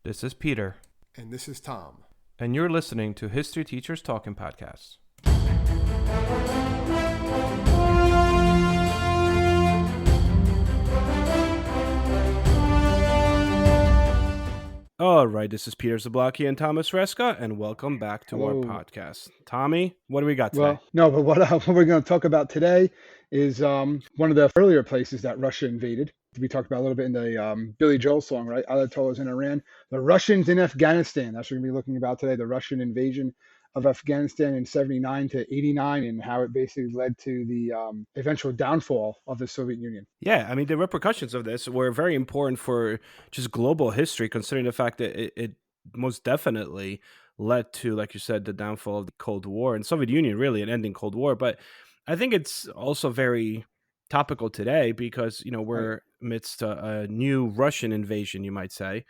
This is Peter. And this is Tom. And you're listening to History Teachers Talking Podcasts. All right, this is Peter Zablocki and Thomas Reska, and welcome back to our podcast. Tommy, what do we got today? What we're going to talk about today is one of the earlier places that Russia invaded. We talked about a little bit in the Billy Joel song, right? Ayatollahs in Iran. The Russians in Afghanistan. That's what we're going to be looking about today, the Russian invasion of Afghanistan in 79 to 89 and how it basically led to the eventual downfall of the Soviet Union. Yeah, I mean, the repercussions of this were very important for just global history, considering the fact that it most definitely led to, like you said, the downfall of the Cold War and Soviet Union, really, an ending Cold War. But I think it's also very topical today because, we're amidst a new Russian invasion, you might say,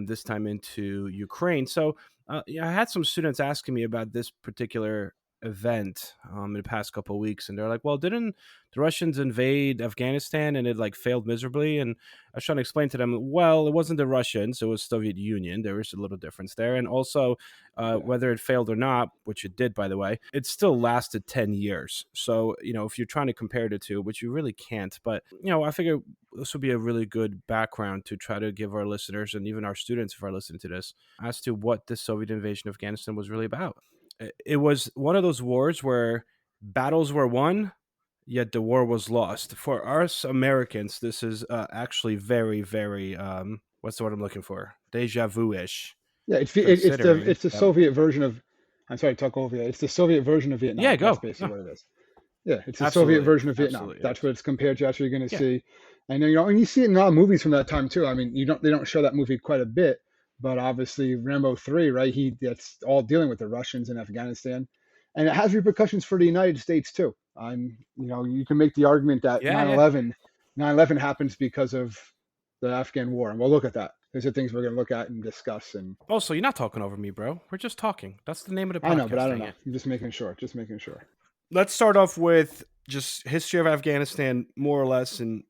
this time into Ukraine. So I had some students asking me about this particular event in the past couple of weeks, and they're like, well, didn't the Russians invade Afghanistan and it failed miserably? And I was trying to explain to them, well, it wasn't the Russians, it was Soviet Union. There was a little difference there. And also whether it failed or not, which it did, by the way, it still lasted 10 years. So, if you're trying to compare the two, which you really can't, but, I figure this would be a really good background to try to give our listeners and even our students, if are listening to this, as to what the Soviet invasion of Afghanistan was really about. It was one of those wars where battles were won, yet the war was lost. For us Americans, this is actually very, very, what's the word I'm looking for? Deja vu-ish. Yeah, it's the Soviet version of, I'm sorry to talk over you. It's the Soviet version of Vietnam. Yeah, go. That's basically what it is. Yeah, it's the Soviet version of Vietnam. That's what it's compared to. That's what you're going to see. And and you see it in a lot of movies from that time too. I mean, they don't show that movie quite a bit, but obviously Rambo 3, right? That's all dealing with the Russians in Afghanistan, and it has repercussions for the United States too. You can make the argument that 9/11 happens because of the Afghan war, and we'll look at that. These are things we're going to look at and discuss. And also, you're not talking over me, bro. We're just talking. That's the name of the podcast. I know, but I don't know. I'm just making sure. Let's start off with just history of Afghanistan, more or less, and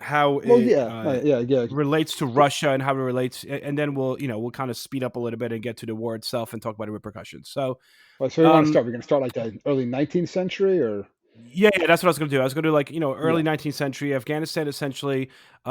how it relates to Russia and how it relates, and then we'll kind of speed up a little bit and get to the war itself and talk about the repercussions. So, we want to start. We're going to start like the early 19th century, or yeah, that's what I was going to do. I was going to do early 19th century. Afghanistan essentially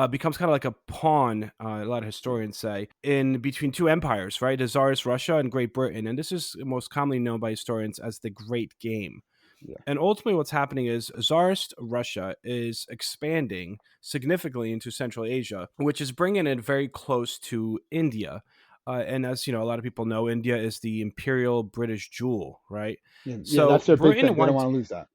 becomes kind of like a pawn. A lot of historians say in between two empires, right? The Tsarist Russia and Great Britain, and this is most commonly known by historians as the Great Game. Yeah. And ultimately what's happening is Tsarist Russia is expanding significantly into Central Asia, which is bringing it very close to India. And as a lot of people know, India is the imperial British jewel, right? Yeah, so that's their big thing. They don't want to lose that.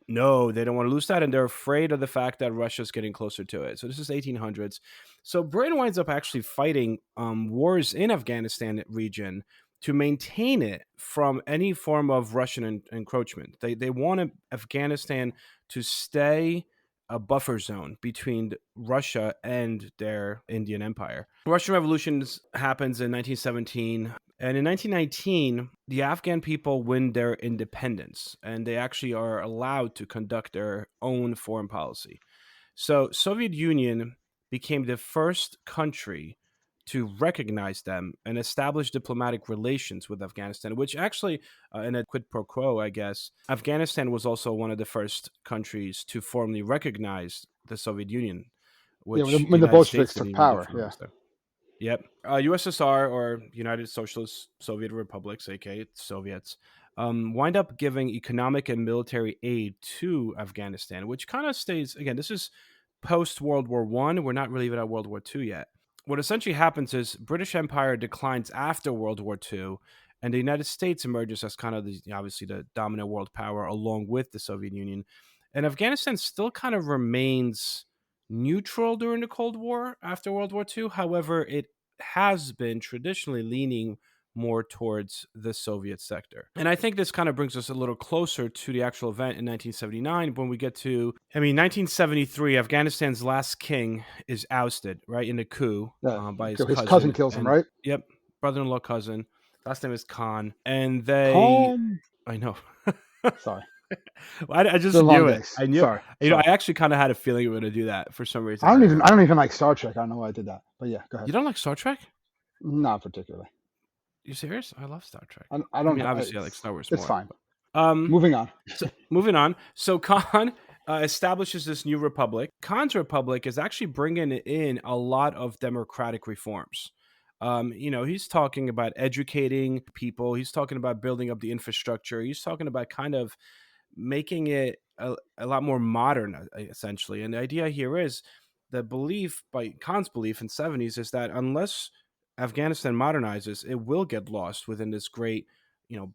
No, they don't want to lose that, and they're afraid of the fact that Russia's getting closer to it. So this is 1800s. So Britain winds up actually fighting wars in Afghanistan region to maintain it from any form of Russian encroachment. They wanted Afghanistan to stay a buffer zone between Russia and their Indian Empire. The Russian Revolution happens in 1917, and in 1919, the Afghan people win their independence, and they actually are allowed to conduct their own foreign policy. So Soviet Union became the first country to recognize them and establish diplomatic relations with Afghanistan, which actually, in a quid pro quo, I guess, Afghanistan was also one of the first countries to formally recognize the Soviet Union. Which when the Bolsheviks took power, Yep. USSR, or United Socialist Soviet Republics, aka Soviets, wind up giving economic and military aid to Afghanistan, which kind of stays, again, this is post-World War I. We're not really even at World War II yet. What essentially happens is British Empire declines after World War II, and the United States emerges as kind of obviously the dominant world power along with the Soviet Union. And Afghanistan still kind of remains neutral during the Cold War after World War II. However, it has been traditionally leaning more towards the Soviet sector. And I think this kind of brings us a little closer to the actual event in 1979 when we get to, 1973, Afghanistan's last king is ousted, right, in a coup by his cousin. His cousin kills him, right? Yep, brother-in-law cousin. Last name is Khan. And they... Khan? I know. Sorry. I just knew it. Days. I knew. Sorry. I actually kind of had a feeling we were going to do that for some reason. I don't even like Star Trek. I don't know why I did that. But yeah, go ahead. You don't like Star Trek? Not particularly. You serious? I love Star Trek. I I don't. mean, obviously, I like Star Wars It's more. fine. But, Moving on. so moving on. So Khan establishes this new republic. Khan's republic is actually bringing in a lot of democratic reforms. He's talking about educating people. He's talking about building up the infrastructure. He's talking about kind of making it a lot more modern, essentially. And the idea here is the belief by Khan's belief in '70s is that unless Afghanistan modernizes, it will get lost within this great,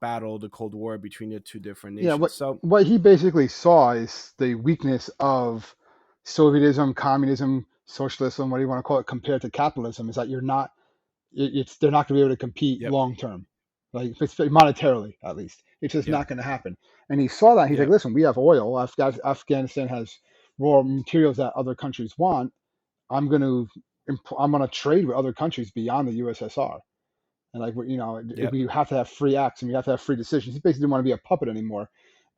battle, the Cold War between the two different Yeah, nations. So, what he basically saw is the weakness of Sovietism, communism, socialism, what do you want to call it, compared to capitalism. Is that you're not, it's they're not going to be able to compete yep, long term, like if it's monetarily at least. It's just yep, not going to happen. And he saw that. He's like, yep, listen, we have oil. Afghanistan has raw materials that other countries want. I'm going to I'm going to trade with other countries beyond the USSR. And like yep. we have to have free acts and we have to have free decisions. He basically didn't want to be a puppet anymore,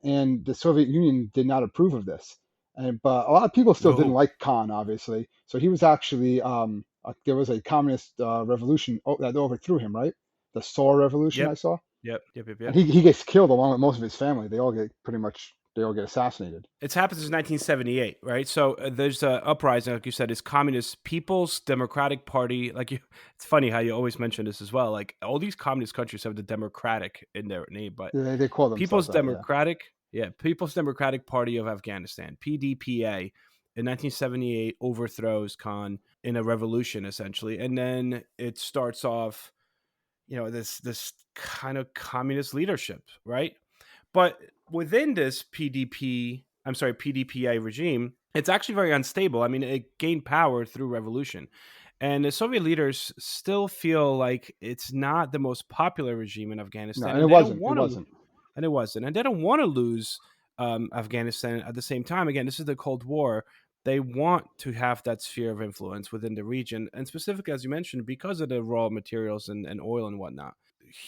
and the Soviet Union did not approve of this. And but a lot of people still didn't No. like Khan, obviously. So he was actually there was a communist revolution that overthrew him, right? The Saur Revolution I Yep, saw, yep, yep, yep, and yep. he gets killed along with most of his family. They all get assassinated. It's happened since 1978, right? So there's a uprising, like you said, is Communist People's Democratic Party. It's funny how you always mention this as well. Like all these communist countries have the Democratic in their name, but They call themselves People's that, yeah. Democratic, yeah, People's Democratic Party of Afghanistan (PDPA) in 1978 overthrows Khan in a revolution, essentially, and then it starts off, this kind of communist leadership, right? But within this PDPA regime, it's actually very unstable. I mean, it gained power through revolution. And the Soviet leaders still feel like it's not the most popular regime in No, Afghanistan, and and they don't it want to, wasn't. and it wasn't, and they don't want to lose Afghanistan at the same time. Again, this is the Cold War. They want to have that sphere of influence within the region, and specifically, as you mentioned, because of the raw materials and oil and whatnot.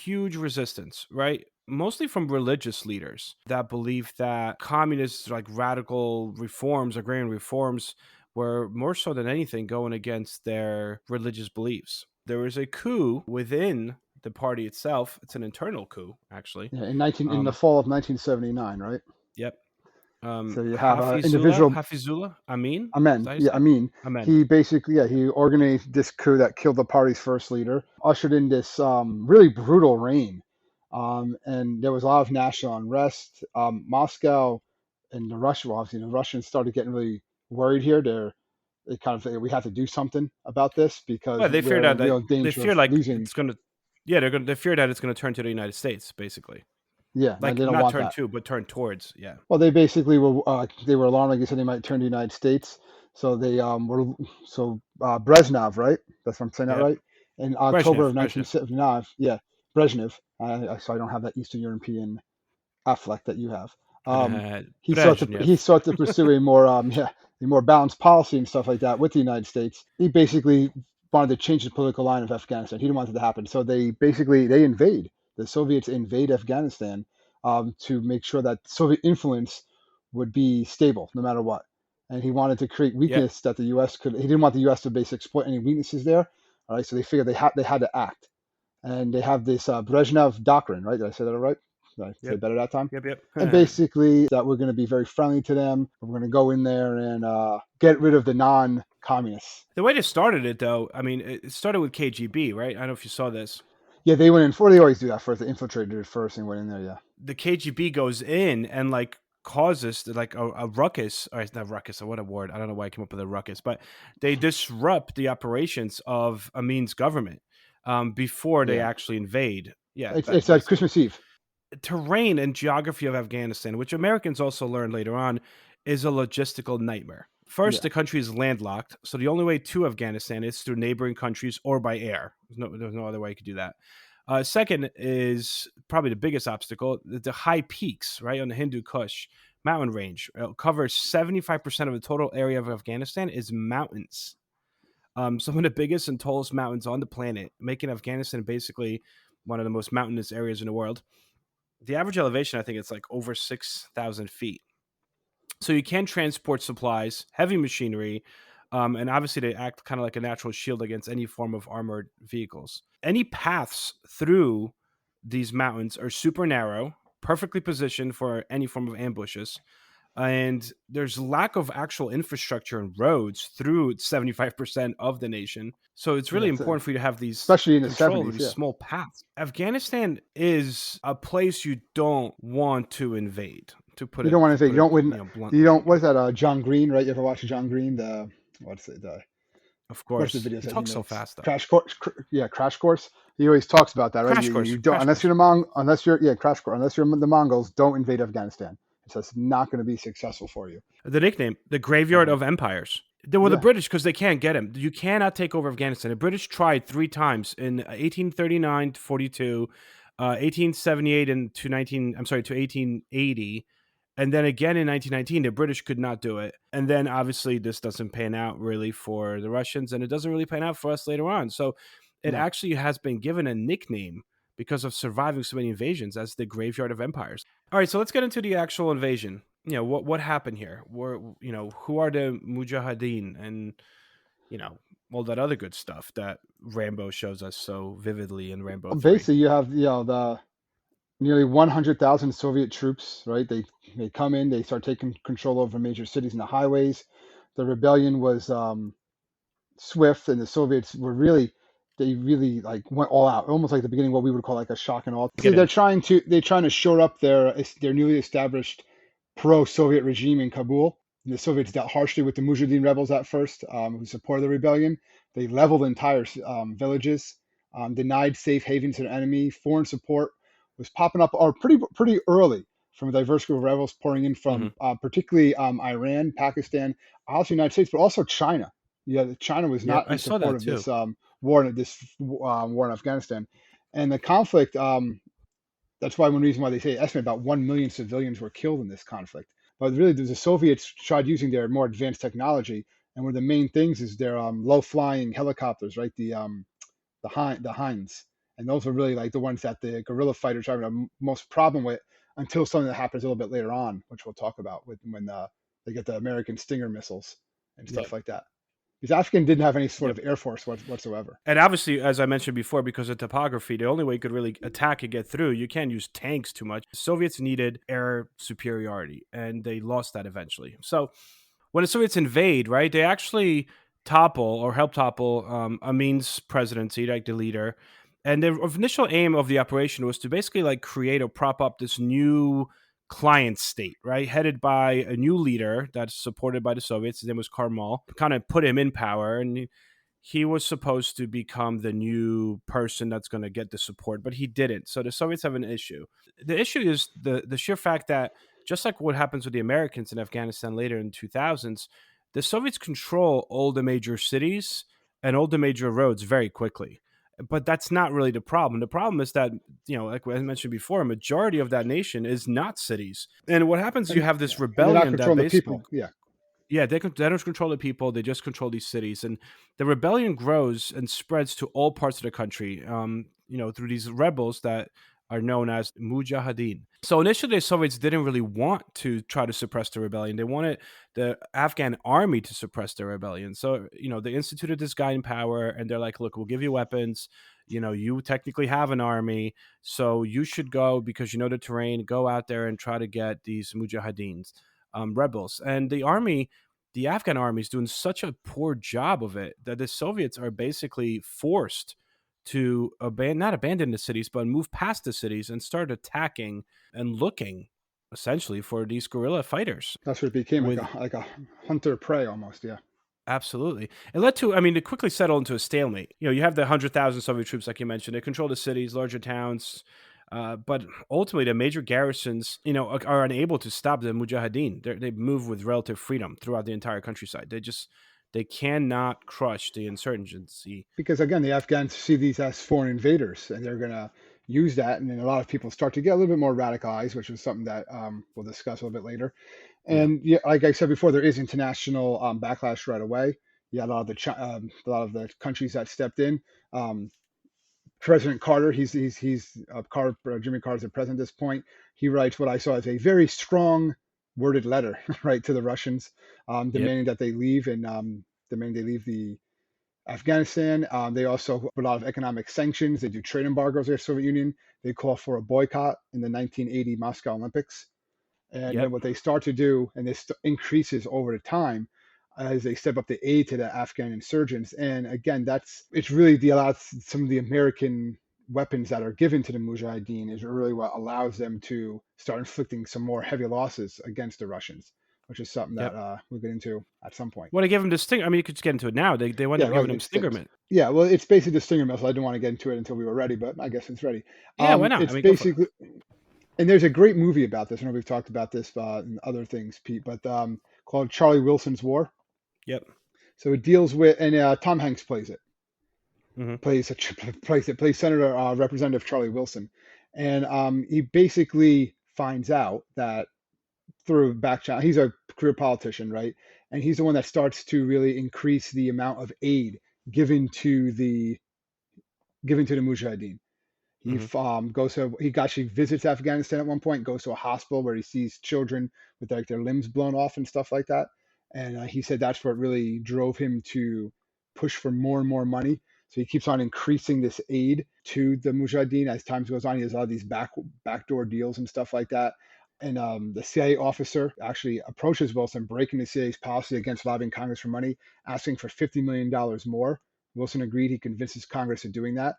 Huge resistance, right? Mostly from religious leaders that believe that communist, like radical reforms, agrarian reforms, were more so than anything going against their religious beliefs. There was a coup within the party itself. It's an internal coup, actually. Yeah, in the Um, fall of 1979, right? yep. So you have individual Hafizullah Amin. Is that Amen. how you Yeah, say I it? mean, Amen. he basically, yeah, he organized this coup that killed the party's first leader, ushered in this really brutal reign. And there was a lot of national unrest. Moscow and well, obviously, the Russians started getting really worried here. They kind of say we have to do something about this Well, because they fear we're in that real they danger fear of like losing. it's gonna, yeah, they fear that it's gonna turn to the United States, basically. Yeah, and Like they don't not want turn that. to, but turn towards. Yeah. Well, they basically were they were alarmed, like you said, they might turn to the United States. So they were Brezhnev, right? That's what I'm saying that Yep. right? In October Brezhnev. of Brezhnev. 1979, yeah, Brezhnev. So I don't have that Eastern European affect that you have. Brezhnev. He sought to pursue a more a more balanced policy and stuff like that with the United States. He basically wanted to change the political line of Afghanistan. He didn't want it to happen. So they invade. The Soviets invade Afghanistan to make sure that Soviet influence would be stable no matter what. And he wanted to create Yep. weakness that the U.S. could. He didn't want the U.S. to basically exploit any weaknesses there. All right, so they figured they had to act, and they have this Brezhnev doctrine, right? Did I say that right? Did I say Yep. it better that time? Yep. And Yep. basically, that we're going to be very friendly to them. We're going to go in there and get rid of the non-communists. The way they started it, though, I mean, it started with KGB, right? I don't know if you saw this. Yeah, they went in for. They always do that first. They infiltrated it first and went in there. Yeah. The KGB goes in and like causes like a ruckus, or it's not ruckus, or what a word. I don't know why I came up with a ruckus, but they disrupt the operations of Amin's government before they Yeah. actually invade. Yeah, It's at basically. Christmas Eve. Terrain and geography of Afghanistan, which Americans also learned later on, is a logistical nightmare. First, Yeah. the country is landlocked, so the only way to Afghanistan is through neighboring countries or by air. There's no other way you could do that. Second is probably the biggest obstacle: the high peaks, right on the Hindu Kush mountain range. It covers 75% of the total area of Afghanistan is mountains. Some of the biggest and tallest mountains on the planet, making Afghanistan basically one of the most mountainous areas in the world. The average elevation, I think it's like over 6,000 feet. So you can transport supplies, heavy machinery, And obviously, they act kind of like a natural shield against any form of armored vehicles. Any paths through these mountains are super narrow, perfectly positioned for any form of ambushes, and there's lack of actual infrastructure and roads through 75% of the nation. So it's really That's important for you to have these especially in the control over '70s. these Yeah, small paths. Afghanistan is a place you don't want to invade, to you don't want to say put it you bluntly. don't. What's that? John Green, right? You ever watch John Green? The what's it? Of What's the course, videos he that he talks so makes? fast though. Crash course. Yeah, Crash Course. He always talks about that, right? You don't, Crash unless course. you're the unless you're, yeah, Crash Course. Unless you're the Mongols, don't invade Afghanistan. It's just not going to be successful for you. The nickname, the graveyard Um, of empires. They were the yeah, British because they can't get him. You cannot take over Afghanistan. The British tried three times in 1839 to 42, 1878 and to 19. I'm sorry, to 1880, and then again in 1919. The British could not do it, and then obviously this doesn't pan out really for the Russians, and it doesn't really pan out for us later on. So it no. actually has been given a nickname because of surviving so many invasions as the graveyard of empires. All right, so let's get into the actual invasion. What happened here? Who are the Mujahideen, and all that other good stuff that Rambo shows us so vividly in Rambo 3. Basically, you have the nearly 100,000 Soviet troops, right? They come in, they start taking control over major cities and the highways. The rebellion was swift, and the Soviets were they really like went all out, almost like the beginning, what we would call like a shock and awe. See, Get in. they're trying to shore up their newly established pro-Soviet regime in Kabul. And the Soviets dealt harshly with the Mujahideen rebels at first, who supported the rebellion. They leveled entire villages, denied safe haven to the enemy. Foreign support was popping up, or pretty early, from a diverse group of rebels pouring in Hmm. from particularly Iran, Pakistan, also the United States, but also China. Yeah, China was Yep, not I in saw support that of too. this war in Afghanistan, and the conflict. That's why one reason why they say estimate about 1 million civilians were killed in this conflict. But really, the Soviets tried using their more advanced technology, and one of the main things is their low flying helicopters, right? The Hinds, and those are really like the ones that the guerrilla fighters are having the most problem with until something that happens a little bit later on, which we'll talk about when they get the American Stinger missiles and stuff Yep. like that. Because Afghan didn't have any sort Yep. of air force whatsoever. And obviously, as I mentioned before, because of topography, the only way you could really attack and get through, you can't use tanks too much. The Soviets needed air superiority, and they lost that eventually. So when the Soviets invade, right, they actually topple or help topple Amin's presidency, like the leader. And the initial aim of the operation was to basically like create or prop up this new client state, right, headed by a new leader that's supported by the Soviets. His name was Karmal. Kind of put him in power, and he was supposed to become the new person that's going to get the support, but he didn't. So the Soviets have an issue. The issue is the sheer fact that, just like what happens with the Americans in Afghanistan later in 2000s, the Soviets control all the major cities and all the major roads very quickly. But that's not really the problem. The problem is that, like I mentioned before, a majority of that nation is not cities. And what happens, you And have yeah, this and they're not rebellion that controlling the basically, people. Yeah, yeah, they don't control the people. They just control these cities, and the rebellion grows and spreads to all parts of the country. Through these rebels that are known as Mujahideen. So initially, the Soviets didn't really want to try to suppress the rebellion. They wanted the Afghan army to suppress the rebellion. So they instituted this guy in power, and they're like, "Look, we'll give you weapons. You technically have an army, so you should go because you know the terrain. Go out there and try to get these Mujahideens." Rebels. And the Afghan army is doing such a poor job of it that the Soviets are basically forced to not abandon the cities, but move past the cities and start attacking and looking essentially for these guerrilla fighters. that's what it became, like With a hunter prey almost. Yeah, Absolutely, it led to, I mean, to quickly settle into a stalemate. You have the 100,000 Soviet troops, like you mentioned. They control the cities, larger towns, but ultimately, the major garrisons, are unable to stop the Mujahideen. They move with relative freedom throughout the entire countryside. They cannot crush the insurgency. because again, the Afghans see these as foreign invaders, and they're gonna use that. And then a lot of people start to get a little bit more radicalized, which is something that we'll discuss a little bit later. Yeah. And yeah, like I said before, there is international backlash right away. Yeah, a lot of the countries that stepped in. Um, President Carter, Jimmy Carter's the president at this point. He writes what I saw as a very strong worded letter, right, to the Russians, Yep. demanding that they leave. And the minute they leave the Afghanistan. They also put a lot of economic sanctions. They do trade embargoes with the Soviet Union. They call for a boycott in the 1980 Moscow Olympics. And then Yep. what they start to do, and this increases over the time, as they step up the aid to the Afghan insurgents. And again, it's really some of the American weapons that are given to the Mujahideen is really what allows them to start inflicting some more heavy losses against the Russians, which is something that Yep. we'll get into at some point. Well, they give him the stinger. I mean, you could just get into it now. They wind Yeah, up well, giving him stinger mint. yeah, well, it's basically the Stinger missile. I didn't want to get into it until we were ready, but I guess it's ready. Yeah, why not? I It's mean, go for it. basically, and there's a great movie about this. I know we've talked about this and other things, Pete, but called Charlie Wilson's War. Yep. So it deals with, and Tom Hanks plays it, Hmm. plays Senator Representative Charlie Wilson, and he basically finds out that through back channel, he's a career politician, right? And he's the one that starts to really increase the amount of aid given to the Mujahideen. He Hmm. he actually visits Afghanistan at one point, goes to a hospital where he sees children with like their limbs blown off and stuff like that. And he said that's what really drove him to push for more and more money. So he keeps on increasing this aid to the Mujahideen as time goes on. He has a lot of these backdoor deals and stuff like that. And the CIA officer actually approaches Wilson, breaking the CIA's policy against lobbying Congress for money, asking for $50 million more. Wilson agreed. He convinces Congress of doing that.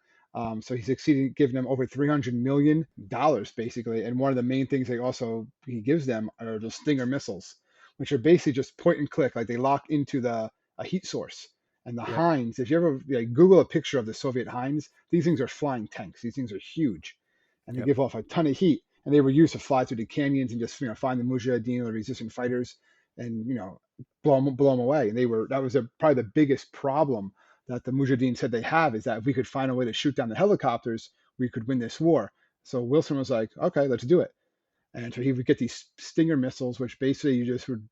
So he succeeded in giving them over $300 million, basically. And one of the main things he gives them are those Stinger missiles, which are basically just point and click, like they lock into a heat source. And the Yep. Hinds, if you ever Google a picture of the Soviet Hinds, these things are flying tanks. These things are huge, and they Yep. give off a ton of heat. And they were used to fly through the canyons and just find the Mujahideen or the resistant fighters, and blow them away. And that was probably the biggest problem that the Mujahideen said they have, is that if we could find a way to shoot down the helicopters, we could win this war. So Wilson was like, okay, let's do it. And so he would get these Stinger missiles, which basically you just would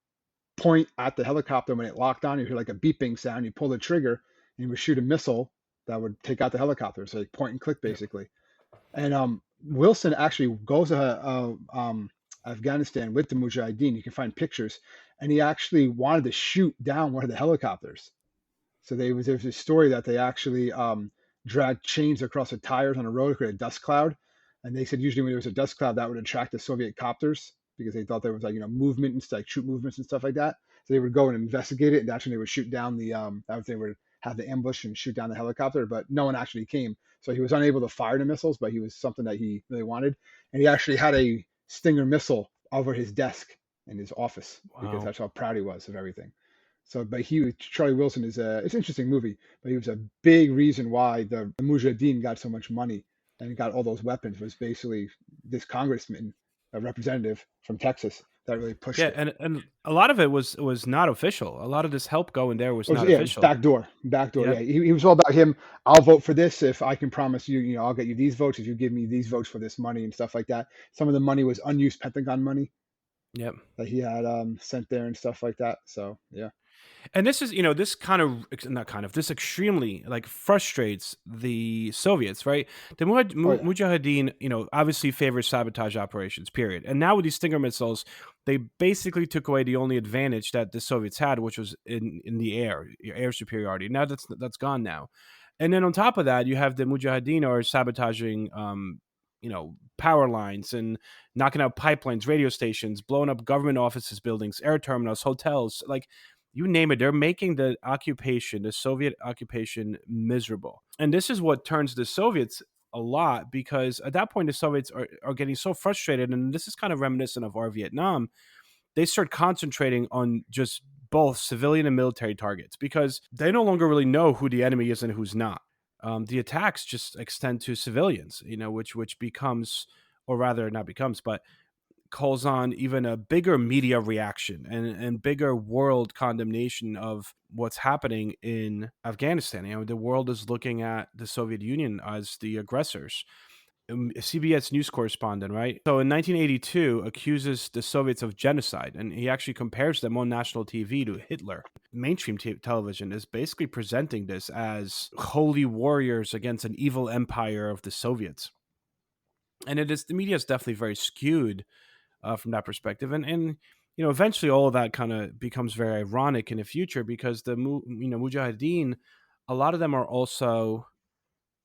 point at the helicopter. When it locked on, you hear like a beeping sound. You pull the trigger, and you would shoot a missile that would take out the helicopter. So like point and click, Yep. basically. And Wilson actually goes to Afghanistan with the Mujahideen. You can find pictures, and he actually wanted to shoot down one of the helicopters. So there's a story that they actually dragged chains across the tires on a road to create a dust cloud, and they said usually when there was a dust cloud that would attract the Soviet copters because they thought there was movement and like troop movements and stuff like that. So they would go and investigate it, and that's when they would shoot down they would have the ambush and shoot down the helicopter, but no one actually came. So he was unable to fire the missiles, but he was something that he really wanted, and he actually had a Stinger missile over his desk in his office because Wow. that's how proud he was of everything. So, but Charlie Wilson it's an interesting movie, but he was a big reason why the Mujahideen got so much money and got all those weapons, was basically this congressman, a representative from Texas, that really pushed Yeah, it. and a lot of it was not official. A lot of this help going there was not Yeah, it was official. backdoor. Yep. Yeah, he was all about him. I'll vote for this if I can promise you, I'll get you these votes if you give me these votes for this money and stuff like that. Some of the money was unused Pentagon money Yep. that he had sent there and stuff like that. So yeah. And this is, this kind of not kind of this extremely like frustrates the Soviets, right? The Oh yeah. Mujahideen, obviously favors sabotage operations. Period. And now with these Stinger missiles, they basically took away the only advantage that the Soviets had, which was in the air superiority. Now that's gone now. And then on top of that, you have the Mujahideen are sabotaging, power lines and knocking out pipelines, radio stations, blowing up government offices, buildings, air terminals, hotels, like you name it. They're making the Soviet occupation, miserable. And this is what turns the Soviets a lot, because at that point the Soviets are getting so frustrated, and this is kind of reminiscent of our Vietnam. They start concentrating on just both civilian and military targets because they no longer really know who the enemy is and who's not. The attacks just extend to civilians, which becomes, or rather not becomes, but calls on even a bigger media reaction and bigger world condemnation of what's happening in Afghanistan. The world is looking at the Soviet Union as the aggressors. CBS news correspondent, right? So in 1982, accuses the Soviets of genocide, and he actually compares them on national TV to Hitler. Mainstream television is basically presenting this as holy warriors against an evil empire of the Soviets. And the media is definitely very skewed from that perspective. And eventually all of that kind of becomes very ironic in the future because Mujahideen, a lot of them are also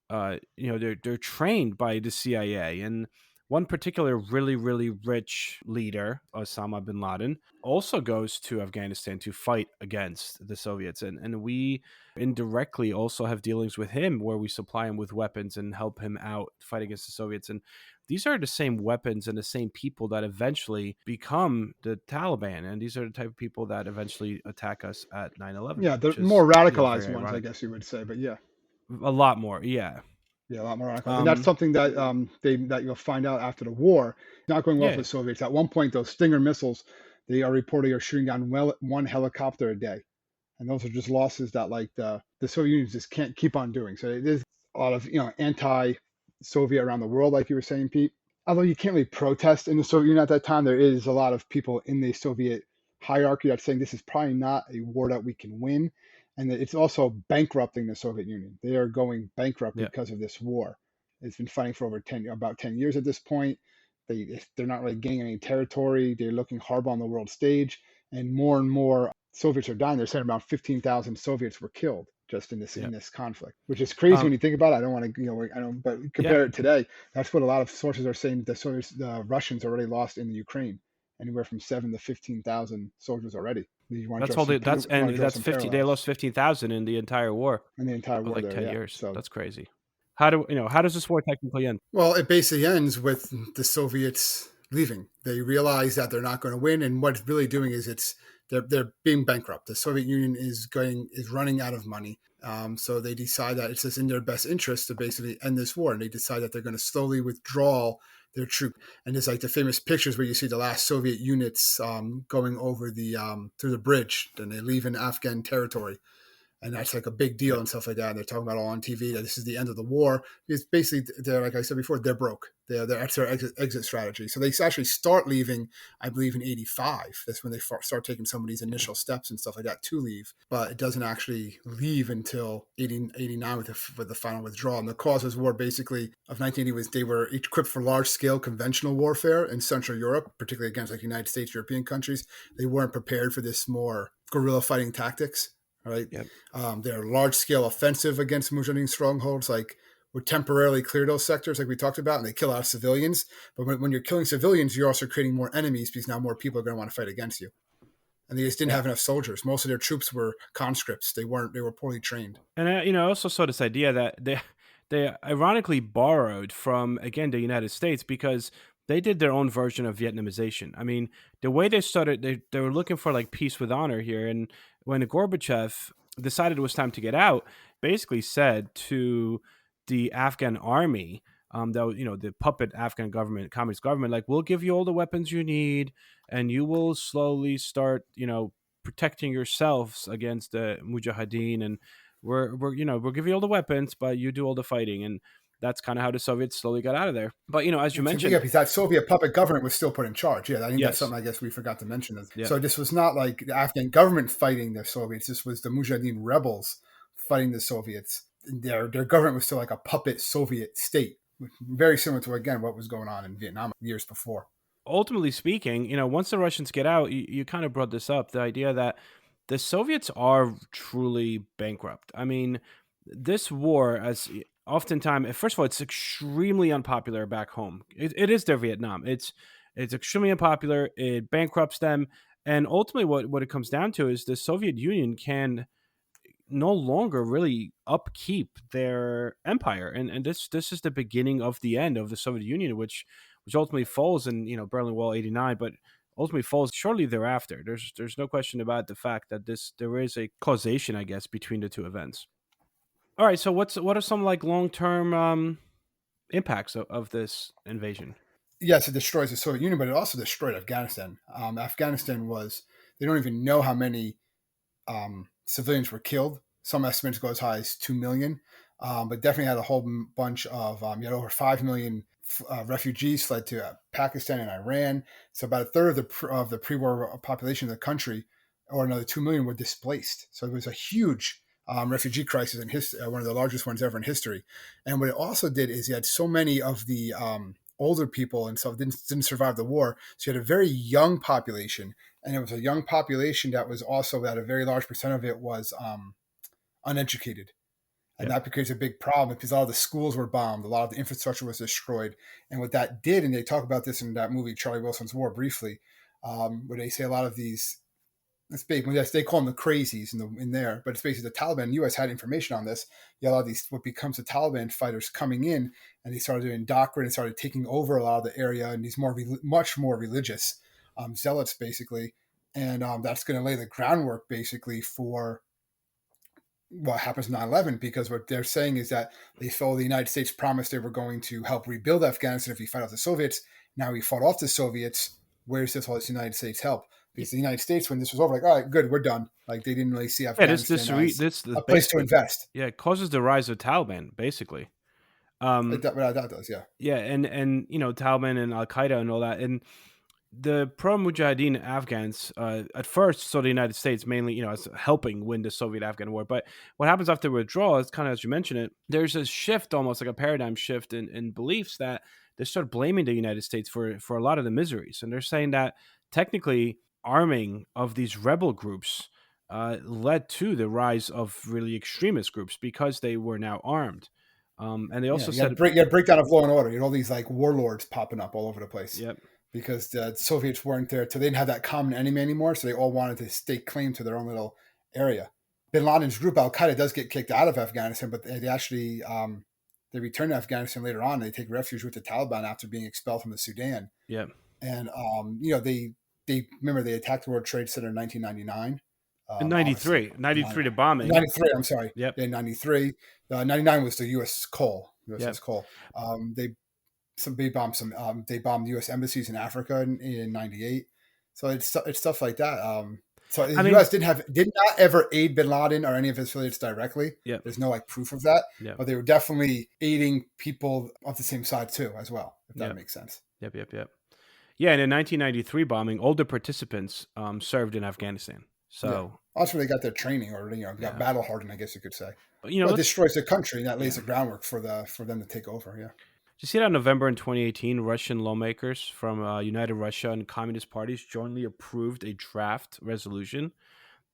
they're trained by the CIA, and one particular really really rich leader, Osama bin Laden, also goes to Afghanistan to fight against the Soviets, and we indirectly also have dealings with him where we supply him with weapons and help him out fight against the Soviets. And these are the same weapons and the same people that eventually become the Taliban, and these are the type of people that eventually attack us at 9/11, Yeah, the which more is radicalized very ones, I ironic. guess you would say, but yeah. A lot more, yeah. Yeah, a lot more radicalized, and that's um something that that you'll find out after the war. Not going well for yeah. the Soviets. At one point, those Stinger missiles, they are reporting are shooting down one helicopter a day, and those are just losses that like the Soviet Union just can't keep on doing. So there's a lot of anti-Soviet around the world, like you were saying, Pete. Although you can't really protest in the Soviet Union at that time, there is a lot of people in the Soviet hierarchy that's saying this is probably not a war that we can win, and that it's also bankrupting the Soviet Union. They are going bankrupt Yeah. because of this war. It's been fighting for over about 10 years at this point. They're not really gaining any territory. They're looking horrible on the world stage, and more Soviets are dying. They're saying about 15,000 Soviets were killed just Yeah. in this conflict, which is crazy when um you think about it. I don't want to, I don't, but yeah. compare it today. That's what a lot of sources are saying. The Russians already lost in the Ukraine, anywhere from 7 to 15,000 soldiers already. You want to That's draw all some, they that's you and want to draw that's some 50. They parallels lost 15,000 in the entire war in the entire of war like there. 10 Yeah. years. So That's crazy. How does this war technically end? well, it basically ends with the Soviets leaving. They realize that they're not going to win, and what it's really doing is they're being bankrupt. The Soviet Union is running out of money. So they decide that it's just in their best interest to basically end this war, and they decide that they're going to slowly withdraw their troops. And there's like the famous pictures where you see the last Soviet units going over the through the bridge, and they leave in Afghan territory, and that's like a big deal Yeah. and stuff like that. And they're talking about all on TV that this is the end of the war. It's basically they're like I said before, they're broke. That's their exit strategy. So they actually start leaving, I believe, in '85. That's when they start taking some of these initial steps and stuff like that to leave. But it doesn't actually leave until 89 with the final withdrawal. And the cause of war basically of 1980 was they were equipped for large scale conventional warfare in Central Europe, particularly against like United States, European countries. They weren't prepared for this more guerrilla fighting tactics. Right, Yeah. their large scale offensive against Mujahideen strongholds, like would temporarily clear those sectors, like we talked about, and they kill out civilians. But when you're killing civilians, you're also creating more enemies because now more people are going to want to fight against you. And they just didn't Yeah. have enough soldiers. Most of their troops were conscripts. They weren't. They were poorly trained. And I also saw this idea that they ironically borrowed from, again, the United States, because they did their own version of Vietnamization. I mean, the way they started, they were looking for like peace with honor here, and when Gorbachev decided it was time to get out, basically said to the Afghan army, that the puppet Afghan government, communist government, like, we'll give you all the weapons you need, and you will slowly start, protecting yourselves against the Mujahideen, and we'll give you all the weapons, but you do all the fighting. And that's kind of how the Soviets slowly got out of there. But as you Yeah, mentioned, because that Soviet puppet government was still put in charge. Yeah, I think that's yes, something I guess we forgot to mention. yeah, So this was not like the Afghan government fighting the Soviets. This was the Mujahideen rebels fighting the Soviets. Their government was still like a puppet Soviet state, very similar to again what was going on in Vietnam years before. ultimately speaking, once the Russians get out, you kind of brought this up, the idea that the Soviets are truly bankrupt. I mean, this war, as oftentimes, first of all, it's extremely unpopular back home. It is their Vietnam. It's extremely unpopular. It bankrupts them, and ultimately, what it comes down to is the Soviet Union can no longer really upkeep their empire, and this is the beginning of the end of the Soviet Union, which ultimately falls in Berlin Wall 89, but ultimately falls shortly thereafter. There's no question about the fact that there is a causation, I guess, between the two events. All right, so what are some like long term impacts of this invasion? Yes, it destroys the Soviet Union, but it also destroyed Afghanistan. Afghanistan was, they don't even know how many civilians were killed. Some estimates go as high as 2 million, but definitely had a whole bunch of, you had over 5 million refugees fled to Pakistan and Iran. So about a third of the pre-war population of the country, or another 2 million, were displaced. So it was a huge refugee crisis in history, one of the largest ones ever in history. And what it also did is you had so many of the older people and stuff didn't survive the war. So you had a very young population, and it was a young population that was also that a very large percent of it was uneducated. And Yep. that becomes a big problem because a lot of the schools were bombed, a lot of the infrastructure was destroyed. And what that did, and they talk about this in that movie, Charlie Wilson's War, briefly, where they say a lot of these, it's big, they call them the crazies in there, but it's basically the Taliban. The U.S. had information on this. You had a lot of these, what becomes the Taliban fighters coming in, and they started doing indoctrinate and started taking over a lot of the area, and these much more religious zealots, basically. And that's going to lay the groundwork, basically, for what happens 9/11, because what they're saying is that they felt the United States promised they were going to help rebuild Afghanistan if we fight off the Soviets. Now we fought off the Soviets. Where's all this United States help? Because the United States, when this was over, like, all right, good, we're done. Like, they didn't really see Afghanistan as a place to invest. Yeah, it causes the rise of Taliban, basically. That does, yeah. Yeah, and Taliban and Al Qaeda and all that, and the pro-Mujahideen Afghans at first saw the United States mainly, as helping win the Soviet-Afghan war. But what happens after withdrawal is kind of, as you mentioned it, there's a shift, almost like a paradigm shift in beliefs, that they start blaming the United States for a lot of the miseries. And they're saying that technically arming of these rebel groups led to the rise of really extremist groups because they were now armed. And they also said you had breakdown of law and order. You had all these like warlords popping up all over the place. Yep. Because the Soviets weren't there, so they didn't have that common enemy anymore. So they all wanted to stake claim to their own little area. Bin Laden's group, Al Qaeda, does get kicked out of Afghanistan, but they actually they return to Afghanistan later on. They take refuge with the Taliban after being expelled from the Sudan. Yeah, and they remember they attacked the World Trade Center in 1999. In 93, the bombing. 93, I'm sorry. Yep. Yeah, 93. 99 was the USS Cole. They bombed the U.S. embassies in Africa in 98. So it's stuff like that. So the U.S. did not ever aid Bin Laden or any of his affiliates directly. Yep. There's no like proof of that. Yep. But they were definitely aiding people of the same side too, as well, if that makes sense. Yep. Yeah, and in 1993 bombing, older participants served in Afghanistan. So that's where they got their training, or got battle hardened, I guess you could say. But, it destroys the country, and that lays the groundwork for them to take over. Yeah. Did you see that in November in 2018, Russian lawmakers from United Russia and communist parties jointly approved a draft resolution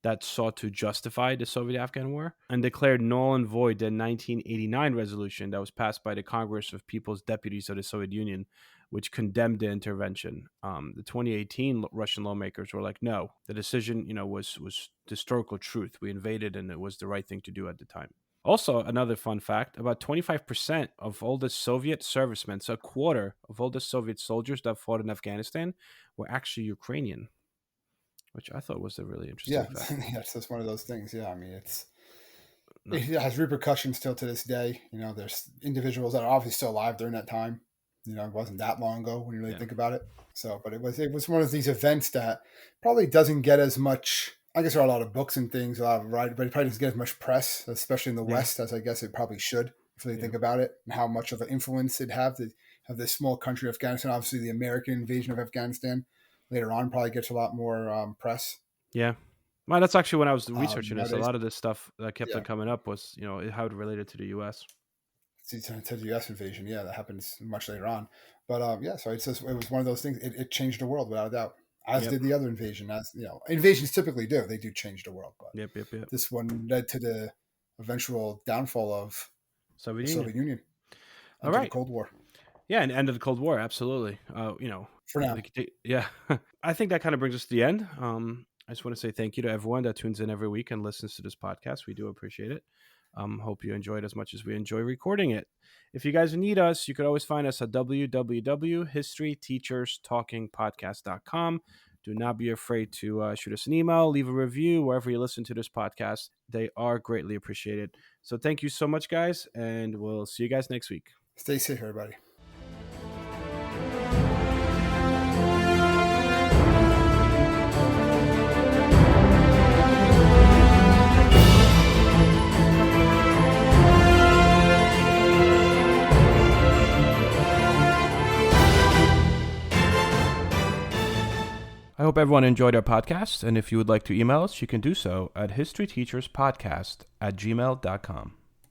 that sought to justify the Soviet-Afghan war and declared null and void the 1989 resolution that was passed by the Congress of People's Deputies of the Soviet Union, which condemned the intervention. The 2018 Russian lawmakers were like, no, the decision, was historical truth. We invaded, and it was the right thing to do at the time. Also, another fun fact, about 25% of all the Soviet servicemen, so a quarter of all the Soviet soldiers that fought in Afghanistan, were actually Ukrainian, which I thought was a really interesting fact. Yes, that's one of those things. Yeah, I mean, it has repercussions still to this day. There's individuals that are obviously still alive during that time. It wasn't that long ago when you really think about it. So, but it was one of these events that probably doesn't get as much. I guess there are a lot of books and things, a lot of writing, but it probably doesn't get as much press, especially in the West, as I guess it probably should, if you really think about it, and how much of an influence it have to have this small country, Afghanistan. Obviously, the American invasion of Afghanistan later on probably gets a lot more press. Yeah. Well, that's actually when I was researching this. A lot of this stuff that kept on coming up was, how it related to the U.S. To the U.S. invasion, that happens much later on. But so it was one of those things. It changed the world without a doubt. As did the other invasion. As invasions typically do, they do change the world. But this one led to the eventual downfall of the Soviet Union. All right, the Cold War. Yeah, and end of the Cold War, absolutely. For now, I think that kind of brings us to the end. I just want to say thank you to everyone that tunes in every week and listens to this podcast. We do appreciate it. Hope you enjoyed as much as we enjoy recording it. If you guys need us, you could always find us at www.historyteacherstalkingpodcast.com. Do not be afraid to shoot us an email, leave a review wherever you listen to this podcast. They are greatly appreciated. So thank you so much, guys, and we'll see you guys next week. Stay safe, everybody. I hope everyone enjoyed our podcast, and if you would like to email us, you can do so at historyteacherspodcast@gmail.com.